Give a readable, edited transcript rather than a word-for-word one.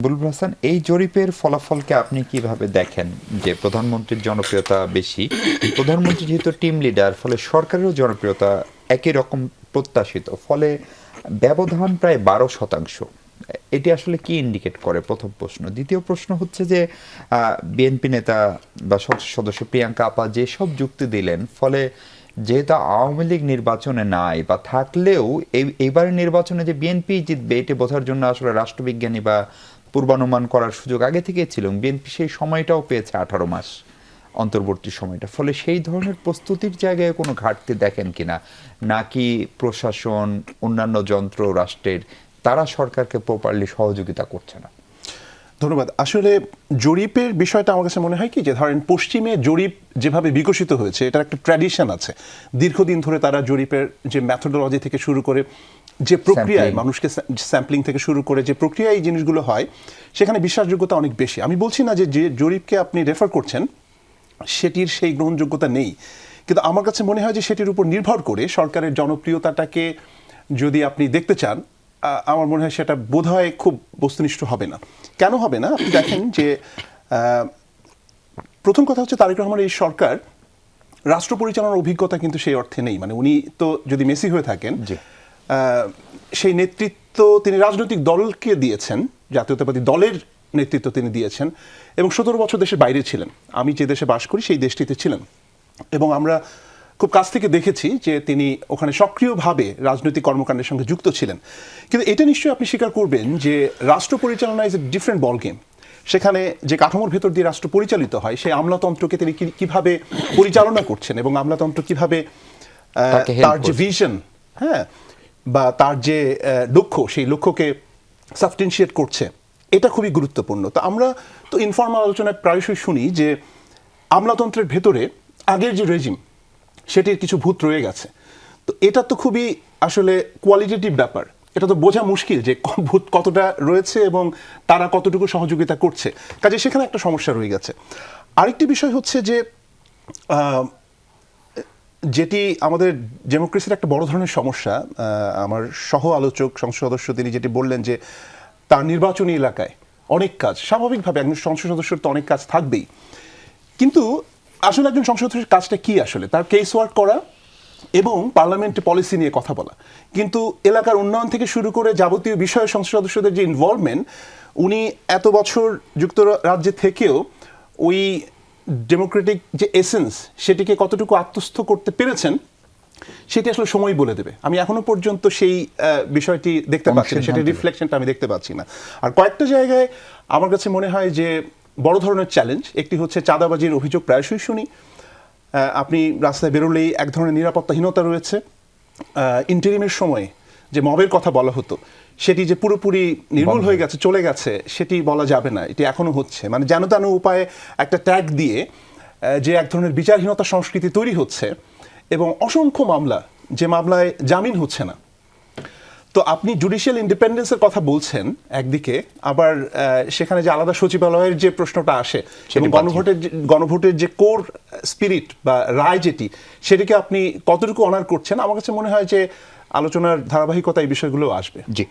বুলবুল হাসান, এই জরিপের ফলাফলকে আপনি কিভাবে দেখেন? যে প্রধানমন্ত্রীর জনপ্রিয়তা বেশি, প্রধানমন্ত্রী যেহেতু টিম লিডার, ফলে সরকারেরও জনপ্রিয়তা একই রকম প্রত্যাশিত, ফলে ব্যবধান প্রায় 12%। এটি আসলে কি ইন্ডিকেট করে? প্রথম প্রশ্ন। দ্বিতীয় প্রশ্ন হচ্ছে যে বিএনপি নেতা বা সংসদ সদস্য প্রিয়াঙ্কা আপা যেসব যুক্তি দিলেন, ফলে যেহেতু আওয়ামী লীগ নির্বাচনে নাই বা থাকলেও এইবারের নির্বাচনে যে বিএনপি জিতবে এটি বোঝার জন্য আসলে রাষ্ট্রবিজ্ঞানী বা পূর্বানুমান করার সুযোগ আগে থেকেই ছিল। বিএনপি সেই সময়টাও পেয়েছে 18 মাস, অন্তর্বর্তী সময়টা। ফলে সেই ধরনের প্রস্তুতির জায়গায় কোনো ঘাটতি দেখেন কিনা, নাকি প্রশাসন, অন্যান্য যন্ত্র রাষ্ট্রের তারা সরকারকে প্রপারলি সহযোগিতা করছে না? ধন্যবাদ। আসলে জরিপের বিষয়টা আমার কাছে মনে হয় কি, যে ধরেন পশ্চিমে জরিপ যেভাবে বিকশিত হয়েছে এটার একটা ট্র্যাডিশন আছে। দীর্ঘদিন ধরে তারা জরিপের যে মেথোডোলজি থেকে শুরু করে, যে প্রক্রিয়ায় মানুষকে স্যাম্পলিং থেকে শুরু করে যে প্রক্রিয়ায় এই জিনিসগুলো হয়, সেখানে বিশ্বাসযোগ্যতা অনেক বেশি। আমি বলছি না যে যে জরিপকে আপনি রেফার করছেন সেটির সেই গ্রহণযোগ্যতা নেই, কিন্তু আমার কাছে মনে হয় যে সেটির উপর নির্ভর করে সরকারের জনপ্রিয়তাটাকে যদি আপনি দেখতে চান, আমার মনে হয় সেটা বোধহয় খুব বস্তুনিষ্ঠ হবে না। কেন হবে না? আপনি দেখেন যে প্রথম কথা হচ্ছে, তারেক রহমানের এই সরকার রাষ্ট্র পরিচালনার অভিজ্ঞতা কিন্তু সেই অর্থে নেই। মানে উনি তো যদি মেসি হয়ে থাকেন, সেই নেতৃত্ব তিনি রাজনৈতিক দলকে দিয়েছেন, জাতীয়তাবাদী দলের নেতৃত্ব তিনি দিয়েছেন, এবং 17 বছর দেশের বাইরে ছিলেন। আমি যে দেশে বাস করি সেই দেশটিতে ছিলেন, এবং আমরা খুব কাছ থেকে দেখেছি যে তিনি ওখানে সক্রিয়ভাবে রাজনৈতিক কর্মকাণ্ডের সঙ্গে যুক্ত ছিলেন। কিন্তু এটা নিশ্চয়ই আপনি স্বীকার করবেন যে রাষ্ট্র পরিচালনা is a different ball game. সেখানে যে কাঠামোর ভেতর দিয়ে রাষ্ট্র পরিচালিত হয়, সেই আমলাতন্ত্রকে তিনি কিভাবে পরিচালনা করছেন, এবং আমলাতন্ত্র কিভাবে তার যে ভিশন, হ্যাঁ, বা তার যে লক্ষ্য, সেই লক্ষ্যকে সাবস্টেন্সিয়েট করছে, এটা খুবই গুরুত্বপূর্ণ। তো আমরা তো ইনফর্মাল আলোচনায় প্রায়শই শুনি যে আমলাতন্ত্রের ভেতরে আগের যে রেজিম, সেটির কিছু ভূত রয়ে গেছে। তো এটা তো খুবই আসলে কোয়ালিটেটিভ ব্যাপার। এটা তো বোঝা মুশকিল যে ভূত কতটা রয়েছে এবং তারা কতটুকু সহযোগিতা করছে। কাজে সেখানে একটা সমস্যা রয়ে গেছে। আরেকটি বিষয় হচ্ছে যে যেটি আমাদের ডেমোক্রেসির একটা বড় ধরনের সমস্যা, আমার সহ আলোচক সংসদ সদস্য তিনি যেটি বললেন যে তার নির্বাচনী এলাকায় অনেক কাজ, স্বাভাবিকভাবে একজন সংসদ সদস্যের তো অনেক কাজ থাকবেই, কিন্তু আসলে একজন সংসদ সদস্যের কাজটা কি? আসলে তার কেস ওয়ার্ক করা এবং পার্লামেন্টে পলিসি নিয়ে কথা বলা। কিন্তু এলাকার উন্নয়ন থেকে শুরু করে যাবতীয় বিষয়ে সংসদ সদস্যদের যে ইনভলভমেন্ট, উনি এত বছর যুক্তরাজ্যে থেকেও ওই ডেমোক্রেটিক যে এসেন্স, সেটিকে কতটুকু আত্মস্থ করতে পেরেছেন সেটি আসলে সময় বলে দেবে। আমি এখনো পর্যন্ত সেই বিষয়টি দেখতে পাচ্ছি না, সেটি রিফ্লেকশনটা আমি দেখতে পাচ্ছি না। আর কয়েকটা জায়গায় আমার কাছে মনে হয় যে বড় ধরনের চ্যালেঞ্জ। একটি হচ্ছে চাঁদাবাজির অভিযোগ প্রায়শই শুনি। আপনি রাস্তায় বেরোলেই এক ধরনের নিরাপত্তাহীনতা রয়েছে। ইন্টারিমের সময় যে মবের কথা বলা হতো, সেটি যে পুরোপুরি নির্মূল হয়ে গেছে, চলে গেছে, সেটি বলা যাবে না। এটি এখনো হচ্ছে, মানে যেন তেন উপায়ে একটা ট্যাগ দিয়ে যে এক ধরনের বিচারহীনতা সংস্কৃতি তৈরি হচ্ছে, এবং অসংখ্য মামলা, যে মামলায় জামিন হচ্ছে না। তো আপনি জুডিশিয়াল ইন্ডিপেন্ডেন্সের কথা বলছেন একদিকে, আবার সেখানে যে আলাদা সচিবালয়ের যে প্রশ্নটা আসে, এবং গণভোটের যে কোর স্পিরিট বা রায় যেটি, সেটিকে আপনি কতটুকু অনার করছেন, আমার কাছে মনে হয় যে আলোচনার ধারাবাহিকতা এই বিষয়গুলো আসবে। জি।